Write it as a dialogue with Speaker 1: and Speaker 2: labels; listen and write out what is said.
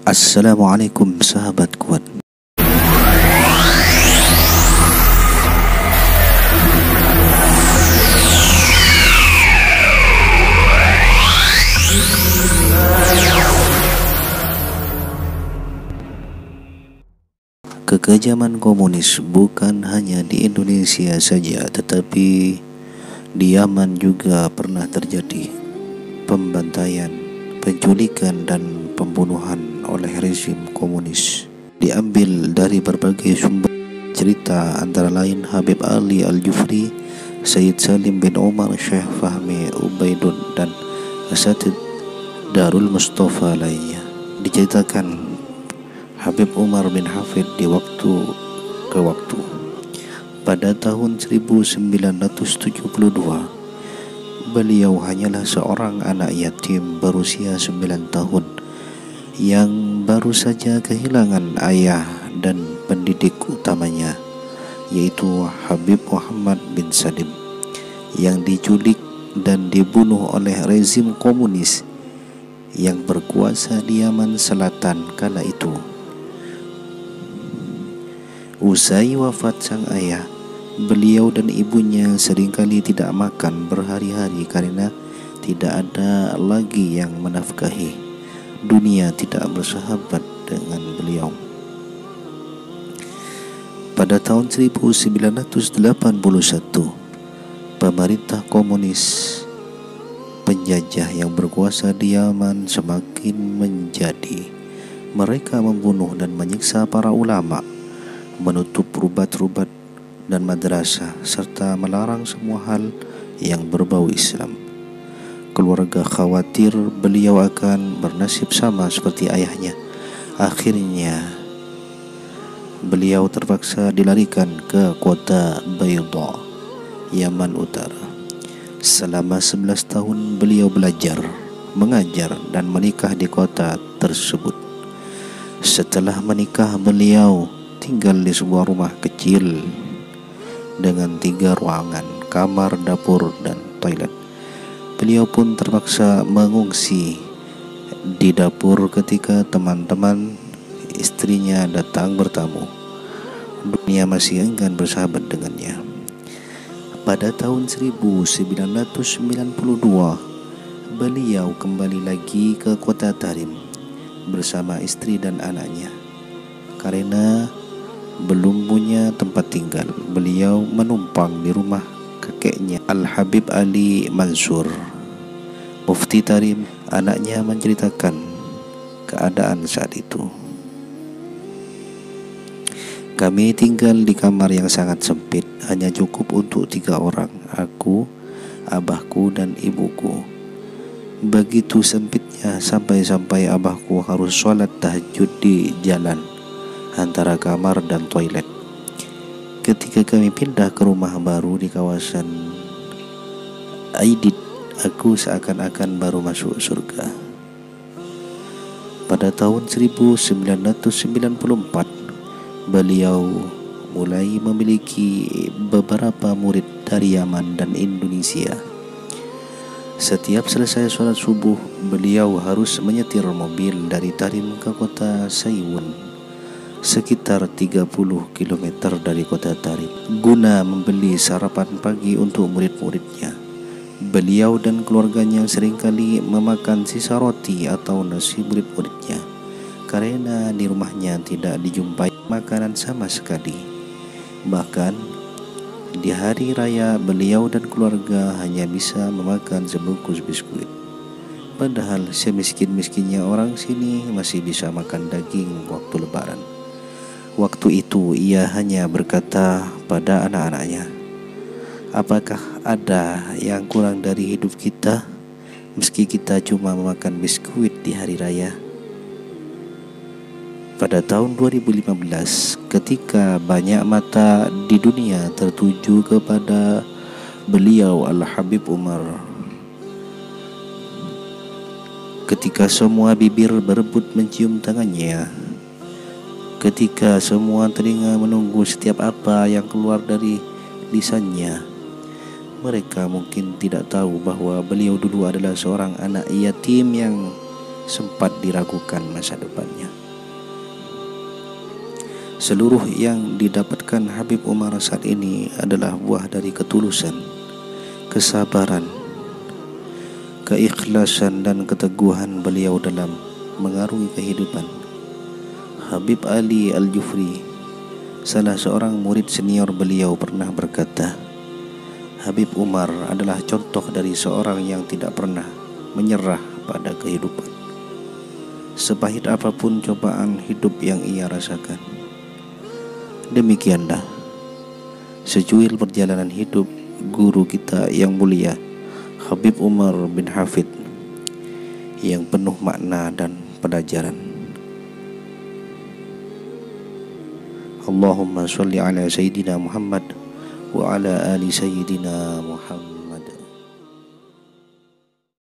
Speaker 1: Assalamualaikum sahabat kuat. Kekejaman komunis bukan hanya di Indonesia saja, tetapi di Yaman juga pernah terjadi pembantaian, penculikan dan pembunuhan oleh rezim komunis. Diambil dari berbagai sumber cerita, antara lain Habib Ali Al-Jufri, Sayyid Salim bin Umar, Syekh Fahmi Ubaidun dan Asatid Darul Mustafa lainnya. Diceritakan Habib Umar bin Hafid di waktu ke waktu. Pada tahun 1972, beliau hanyalah seorang anak yatim berusia 9 tahun yang baru saja kehilangan ayah dan pendidik utamanya, yaitu Habib Muhammad bin Salim, yang diculik dan dibunuh oleh rezim komunis yang berkuasa di Yaman Selatan kala itu. Usai wafat sang ayah, beliau dan ibunya seringkali tidak makan berhari-hari karena tidak ada lagi yang menafkahi. Dunia tidak bersahabat dengan beliau. Pada tahun 1981, pemerintah komunis penjajah yang berkuasa di Yaman semakin menjadi. Mereka membunuh dan menyiksa para ulama, menutup rubat-rubat dan madrasah, serta melarang semua hal yang berbau Islam. Keluarga khawatir beliau akan bernasib sama seperti ayahnya. Akhirnya beliau terpaksa dilarikan ke kota Bayda, Yaman Utara. Selama 11 tahun beliau belajar, mengajar dan menikah di kota tersebut. Setelah menikah, beliau tinggal di sebuah rumah kecil dengan 3 ruangan, kamar, dapur, dan toilet. Beliau pun terpaksa mengungsi di dapur ketika teman-teman istrinya datang bertamu. Dunia masih enggan bersahabat dengannya. Pada tahun 1992, beliau kembali lagi ke kota Tarim bersama istri dan anaknya. Karena belum punya tempat tinggal, beliau menumpang di rumah kakeknya Al-Habib Ali Mansur. Mufti Tarim, anaknya, menceritakan keadaan saat itu. Kami tinggal di kamar yang sangat sempit, hanya cukup untuk 3 orang, aku, abahku dan ibuku. Begitu sempitnya sampai-sampai abahku harus sholat tahajud di jalan antara kamar dan toilet. Ketika kami pindah ke rumah baru di kawasan Aidit, aku seakan-akan baru masuk surga. Pada tahun 1994, beliau mulai memiliki beberapa murid dari Yaman dan Indonesia. Setiap selesai sholat subuh, beliau harus menyetir mobil dari Tarim ke kota Sayun, sekitar 30 km dari kota Tarim, guna membeli sarapan pagi untuk murid-muridnya. Beliau dan keluarganya seringkali memakan sisa roti atau nasi murid-muridnya, karena di rumahnya tidak dijumpai makanan sama sekali. Bahkan di hari raya, beliau dan keluarga hanya bisa memakan sebungkus biskuit. Padahal semiskin-miskinnya orang sini masih bisa makan daging waktu lebaran. Waktu itu ia hanya berkata pada anak-anaknya, "Apakah ada yang kurang dari hidup kita meski kita cuma memakan biskuit di hari raya?" Pada tahun 2015, ketika banyak mata di dunia tertuju kepada beliau Al-Habib Umar, ketika semua bibir berebut mencium tangannya, ketika semua telinga menunggu setiap apa yang keluar dari lisannya, mereka mungkin tidak tahu bahwa beliau dulu adalah seorang anak yatim yang sempat diragukan masa depannya. Seluruh yang didapatkan Habib Umar saat ini adalah buah dari ketulusan, kesabaran, keikhlasan dan keteguhan beliau dalam mengarungi kehidupan. Habib Ali Al-Jufri, salah seorang murid senior beliau, pernah berkata, Habib Umar adalah contoh dari seorang yang tidak pernah menyerah pada kehidupan, sepahit apapun cobaan hidup yang ia rasakan. Demikianlah secuil perjalanan hidup guru kita yang mulia Habib Umar bin Hafid yang penuh makna dan pelajaran. Allahumma sholli ala Sayyidina Muhammad wa ala ali Sayyidina Muhammad.